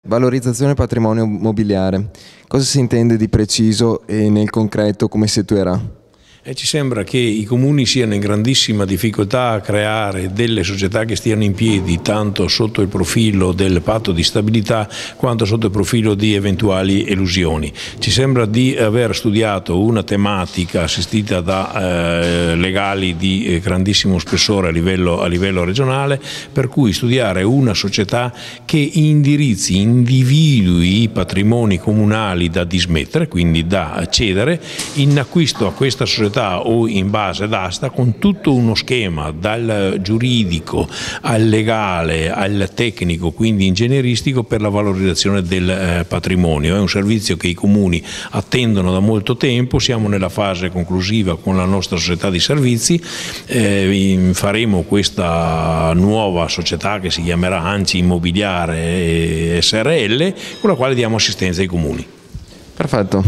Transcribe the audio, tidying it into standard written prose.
Valorizzazione patrimonio immobiliare. Cosa si intende di preciso e nel concreto come si attuerà? Ci sembra che i comuni siano in grandissima difficoltà a creare delle società che stiano in piedi tanto sotto il profilo del patto di stabilità quanto sotto il profilo di eventuali elusioni. Ci sembra di aver studiato una tematica assistita da legali di grandissimo spessore a livello regionale, per cui studiare una società che individui i patrimoni comunali da dismettere, quindi da cedere, in acquisto a questa società o in base d'asta, con tutto uno schema dal giuridico al legale al tecnico, quindi ingegneristico, per la valorizzazione del patrimonio. È un servizio che i comuni attendono da molto tempo, siamo nella fase conclusiva con la nostra società di servizi, faremo questa nuova società che si chiamerà ANCI Immobiliare SRL, con la quale diamo assistenza ai comuni. Perfetto.